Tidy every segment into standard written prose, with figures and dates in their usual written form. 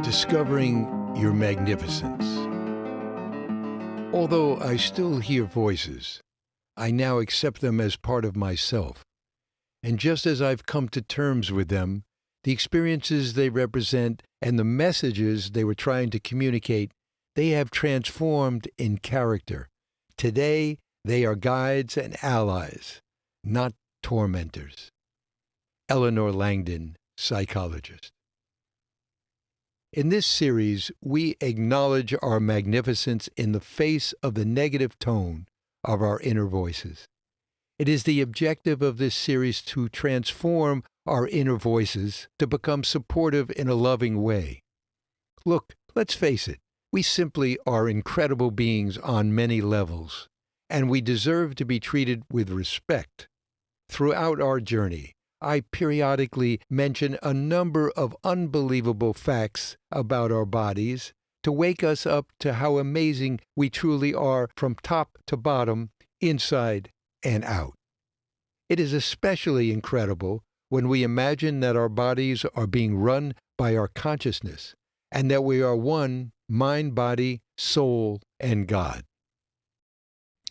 Discovering your magnificence. Although I still hear voices, I now accept them as part of myself. And just as I've come to terms with them, the experiences they represent and the messages they were trying to communicate, they have transformed in character. Today, they are guides and allies, not tormentors. Eleanor Langdon, psychologist. In this series, we acknowledge our magnificence in the face of the negative tone of our inner voices. It is the objective of this series to transform our inner voices to become supportive in a loving way. Look, let's face it, we simply are incredible beings on many levels, and we deserve to be treated with respect. Throughout our journey, I periodically mention a number of unbelievable facts about our bodies to wake us up to how amazing we truly are from top to bottom, inside and out. It is especially incredible when we imagine that our bodies are being run by our consciousness and that we are one, mind, body, soul, and God.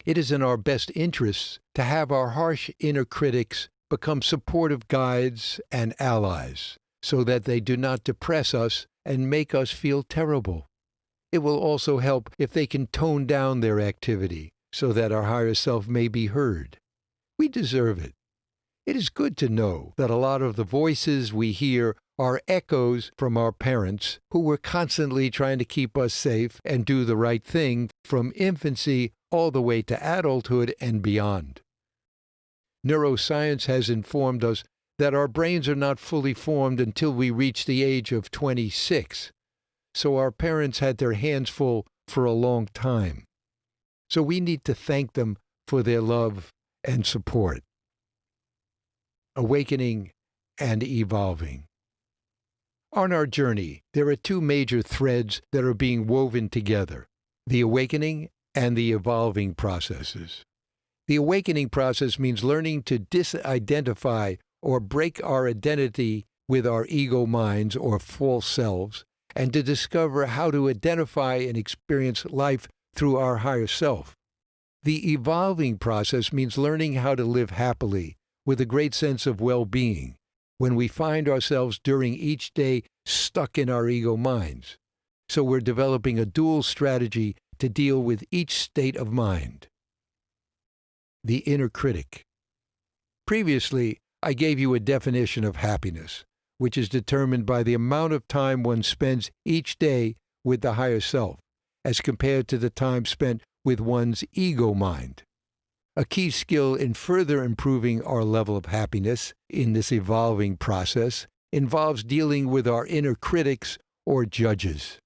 It is in our best interests to have our harsh inner critics become supportive guides and allies, so that they do not depress us and make us feel terrible. It will also help if they can tone down their activity, so that our higher self may be heard. We deserve it. It is good to know that a lot of the voices we hear are echoes from our parents, who were constantly trying to keep us safe and do the right thing from infancy all the way to adulthood and beyond. Neuroscience has informed us that our brains are not fully formed until we reach the age of 26, so our parents had their hands full for a long time. So we need to thank them for their love and support. Awakening and evolving. On our journey, there are two major threads that are being woven together: the awakening and the evolving processes. The awakening process means learning to disidentify or break our identity with our ego minds or false selves, and to discover how to identify and experience life through our higher self. The evolving process means learning how to live happily with a great sense of well-being when we find ourselves during each day stuck in our ego minds. So we're developing a dual strategy to deal with each state of mind. The inner critic. Previously, I gave you a definition of happiness, which is determined by the amount of time one spends each day with the higher self, as compared to the time spent with one's ego mind. A key skill in further improving our level of happiness in this evolving process involves dealing with our inner critics or judges.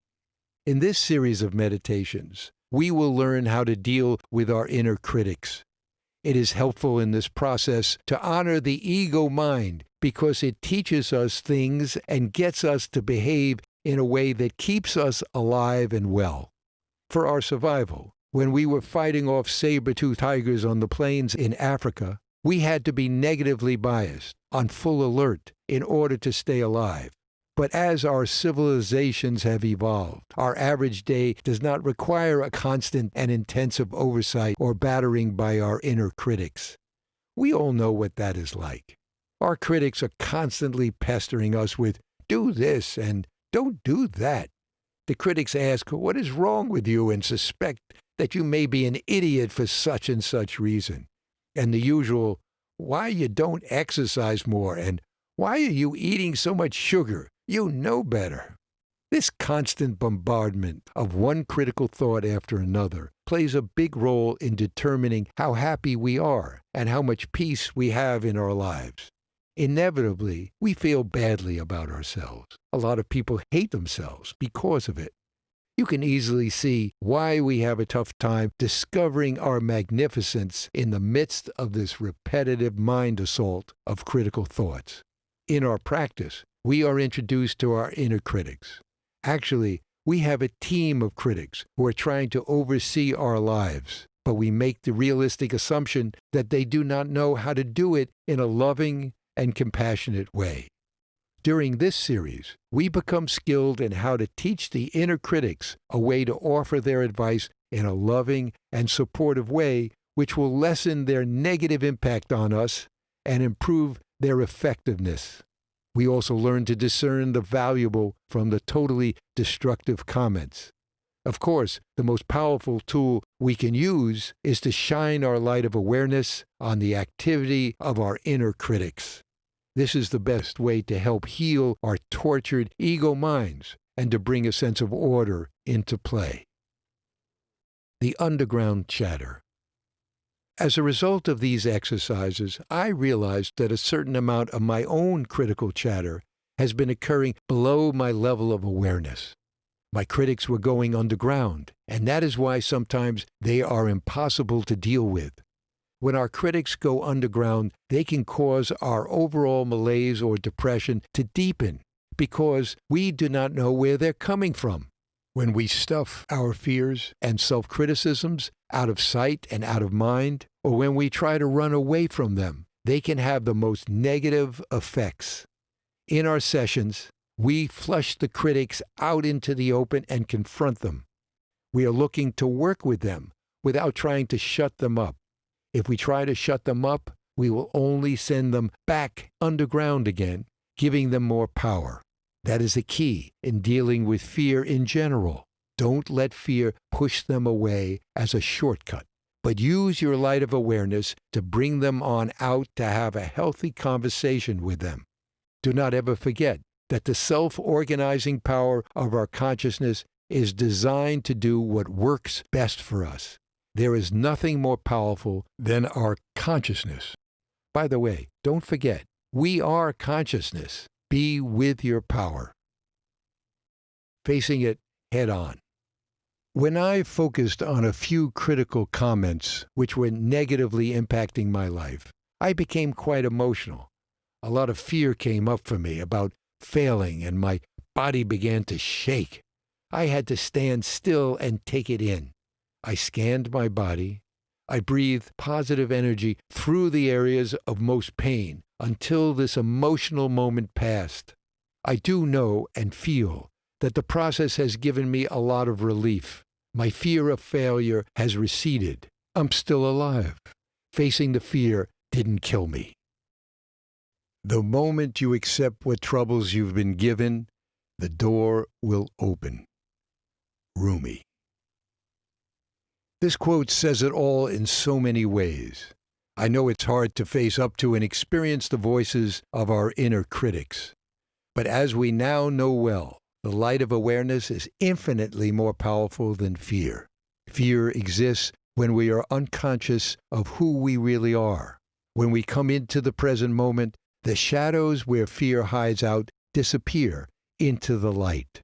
In this series of meditations, we will learn how to deal with our inner critics. It is helpful in this process to honor the ego mind because it teaches us things and gets us to behave in a way that keeps us alive and well. For our survival, when we were fighting off saber-toothed tigers on the plains in Africa, we had to be negatively biased, on full alert, in order to stay alive. But as our civilizations have evolved, our average day does not require a constant and intensive oversight or battering by our inner critics. We all know what that is like. Our critics are constantly pestering us with, "Do this," and "Don't do that." The critics ask, "What is wrong with you?" and suspect that you may be an idiot for such and such reason. And the usual, "Why you don't exercise more?" and "Why are you eating so much sugar? You know better." This constant bombardment of one critical thought after another plays a big role in determining how happy we are and how much peace we have in our lives. Inevitably, we feel badly about ourselves. A lot of people hate themselves because of it. You can easily see why we have a tough time discovering our magnificence in the midst of this repetitive mind assault of critical thoughts. In our practice, we are introduced to our inner critics. Actually, we have a team of critics who are trying to oversee our lives, but we make the realistic assumption that they do not know how to do it in a loving and compassionate way. During this series, we become skilled in how to teach the inner critics a way to offer their advice in a loving and supportive way, which will lessen their negative impact on us and improve their effectiveness. We also learn to discern the valuable from the totally destructive comments. Of course, the most powerful tool we can use is to shine our light of awareness on the activity of our inner critics. This is the best way to help heal our tortured ego minds and to bring a sense of order into play. The underground chatter. As a result of these exercises, I realized that a certain amount of my own critical chatter has been occurring below my level of awareness. My critics were going underground, and that is why sometimes they are impossible to deal with. When our critics go underground, they can cause our overall malaise or depression to deepen because we do not know where they're coming from. When we stuff our fears and self-criticisms out of sight and out of mind, or when we try to run away from them, they can have the most negative effects. In our sessions, we flush the critics out into the open and confront them. We are looking to work with them without trying to shut them up. If we try to shut them up, we will only send them back underground again, giving them more power. That is a key in dealing with fear in general. Don't let fear push them away as a shortcut, but use your light of awareness to bring them on out to have a healthy conversation with them. Do not ever forget that the self-organizing power of our consciousness is designed to do what works best for us. There is nothing more powerful than our consciousness. By the way, don't forget, we are consciousness. Be with your power. Facing it head on. When I focused on a few critical comments which were negatively impacting my life, I became quite emotional. A lot of fear came up for me about failing, and my body began to shake. I had to stand still and take it in. I scanned my body. I breathed positive energy through the areas of most pain until this emotional moment passed. I do know and feel that the process has given me a lot of relief. My fear of failure has receded. I'm still alive. Facing the fear didn't kill me. The moment you accept what troubles you've been given, the door will open. Rumi. This quote says it all in so many ways. I know it's hard to face up to and experience the voices of our inner critics. But as we now know well, the light of awareness is infinitely more powerful than fear. Fear exists when we are unconscious of who we really are. When we come into the present moment, the shadows where fear hides out disappear into the light.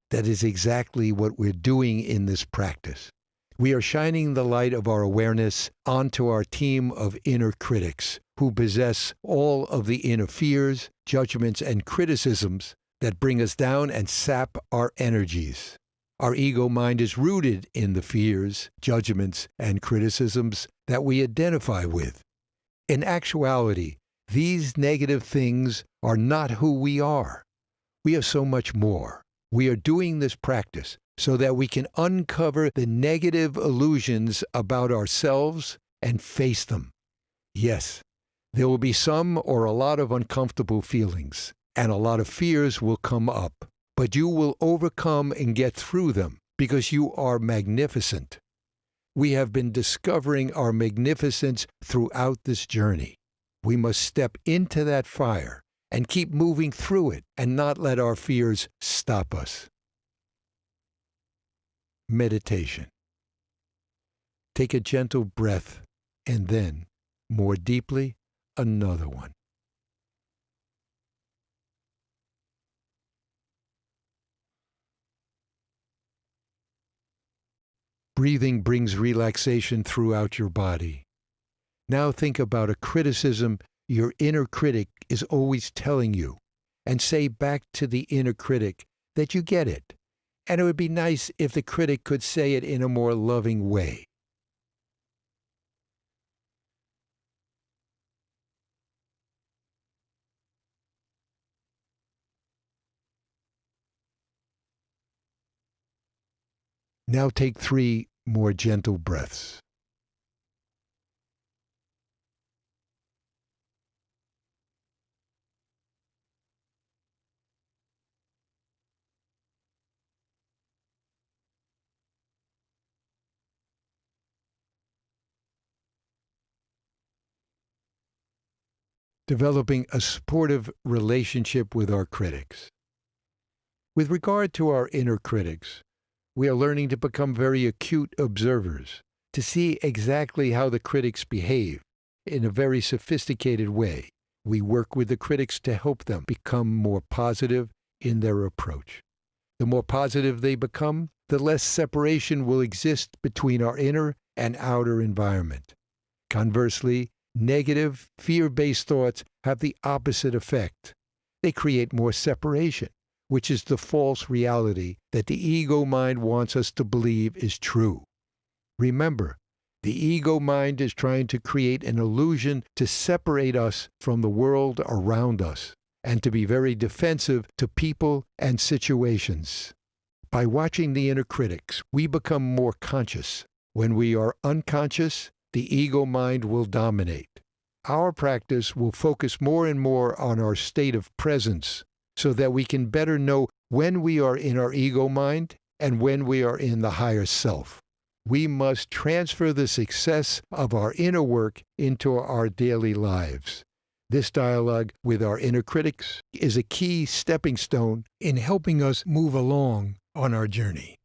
That is exactly what we're doing in this practice. We are shining the light of our awareness onto our team of inner critics who possess all of the inner fears, judgments, and criticisms that bring us down and sap our energies. Our ego mind is rooted in the fears, judgments, and criticisms that we identify with. In actuality, these negative things are not who we are. We are so much more. We are doing this practice so that we can uncover the negative illusions about ourselves and face them. Yes, there will be some or a lot of uncomfortable feelings, and a lot of fears will come up, but you will overcome and get through them because you are magnificent. We have been discovering our magnificence throughout this journey. We must step into that fire and keep moving through it and not let our fears stop us. Meditation. Take a gentle breath and then, more deeply, another one. Breathing brings relaxation throughout your body. Now think about a criticism your inner critic is always telling you, and say back to the inner critic that you get it, and it would be nice if the critic could say it in a more loving way. Now take 3 more gentle breaths. Developing a supportive relationship with our critics. With regard to our inner critics, we are learning to become very acute observers, to see exactly how the critics behave in a very sophisticated way. We work with the critics to help them become more positive in their approach. The more positive they become, the less separation will exist between our inner and outer environment. Conversely, negative, fear-based thoughts have the opposite effect. They create more separation, which is the false reality that the ego mind wants us to believe is true. Remember, the ego mind is trying to create an illusion to separate us from the world around us and to be very defensive to people and situations. By watching the inner critics, we become more conscious. When we are unconscious, the ego mind will dominate. Our practice will focus more and more on our state of presence so that we can better know when we are in our ego mind and when we are in the higher self. We must transfer the success of our inner work into our daily lives. This dialogue with our inner critics is a key stepping stone in helping us move along on our journey.